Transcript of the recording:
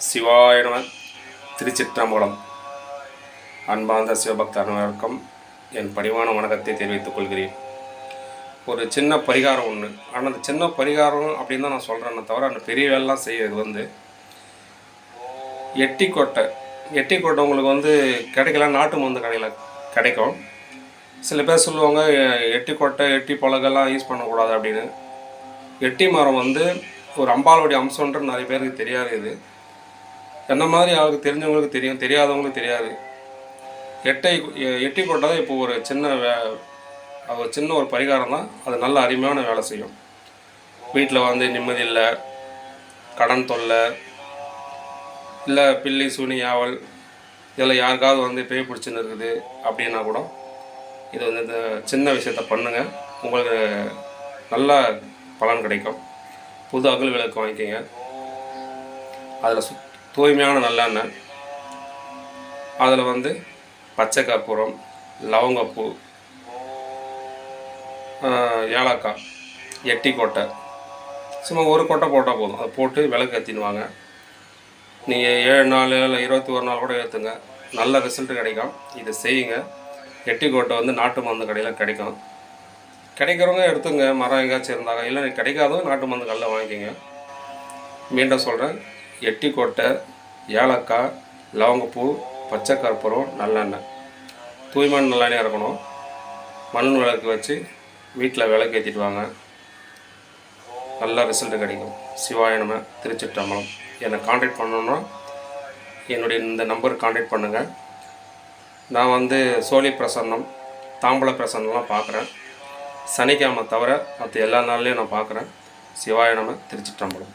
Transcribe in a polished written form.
சிவாய நம. திருச்சிற்றம்பலம். அன்பார்ந்த சிவபக்த அனைவருக்கும் என் பணிவான வணக்கத்தை தெரிவித்துக் கொள்கிறேன். ஒரு சின்ன பரிகாரம் ஒன்று, ஆனால் அந்த சின்ன பரிகாரம் அப்படின்னு தான் நான் சொல்கிறேன்னு தவிர அந்த பெரிய வேலைலாம் செய்யறது எட்டி கொட்டை உங்களுக்கு கிடைக்கல, நாட்டு மருந்து கடையில் கிடைக்கும். சில பேர் சொல்லுவாங்க எட்டி கொட்டை எட்டி பழகெல்லாம் யூஸ் பண்ணக்கூடாது அப்படின்னு. எட்டி மரம் ஒரு அம்பாளுடைய அம்சம்ன்றது நிறைய பேருக்கு தெரியாது. இது என்ன மாதிரி அவருக்கு தெரிஞ்சவங்களுக்கு தெரியும், தெரியாதவங்களுக்கு தெரியாது. எட்டி கொட்டை தான் இப்போ ஒரு சின்ன ஒரு பரிகாரம் தான். அது நல்ல அருமையான வேலை செய்யும். வீட்டில் நிம்மதி இல்லை, கடன் தொல்லை, இல்லை பில்லி சூனி யாவல், இதில் யாருக்காவது பேய் பிடிச்சின்னு இருக்குது அப்படின்னா கூட இது இந்த சின்ன விஷயத்த பண்ணுங்கள், உங்களுக்கு நல்ல பலன் கிடைக்கும். புது அகல் விளக்கு வாங்கிக்கோங்க. அதில் தூய்மையான நல்லெண்ணெய், அதில் பச்சை கற்பூரம், லவங்கப்பூ, ஏலக்காய், எட்டி கொட்டை, சும்மா ஒரு கொட்டை போட்டால் போதும். அதை போட்டு விளக்கு ஏற்றிடுவாங்க. நீங்கள் 7 நாள் இல்லை 21 நாள் கூட ஏற்றுங்க, நல்ல ரிசல்ட் கிடைக்கும். இதை செய்யுங்க. எட்டி கொட்டை நாட்டு மருந்து கடையில் கிடைக்கும். கிடைக்கிறவங்க எடுத்துங்க, மரம் எங்கேயாச்சும் இருந்தாங்க. இல்லை கிடைக்காதவங்க நாட்டு மருந்து கடையில் வாங்கிக்கோங்க. மீண்டும் சொல்கிறேன், எட்டி கொட்டை, ஏலக்காய், லவங்கப்பூ, பச்சை கற்பூரம், நல்லெண்ணெய், தூய்மையான நல்லெண்ணெய் இருக்கணும். மண் விளக்கு வச்சு வீட்டில் விளக்கு ஏற்றிட்டு வாங்க, நல்ல ரிசல்ட் கிடைக்கும். சிவாய நம. திருச்சிற்றம்பலம். என்னை காண்டாக்ட் பண்ணணுன்னா என்னுடைய இந்த நம்பருக்கு காண்டாக்ட் பண்ணுங்கள். நான் சோழி பிரசன்னம், தாம்பூல பிரசன்னம்லாம் பார்க்குறேன். சனிக்கிழமை தவிர மற்ற எல்லா நாள்லேயும் நான் பார்க்குறேன். சிவாய நம. திருச்சிற்றம்பலம்.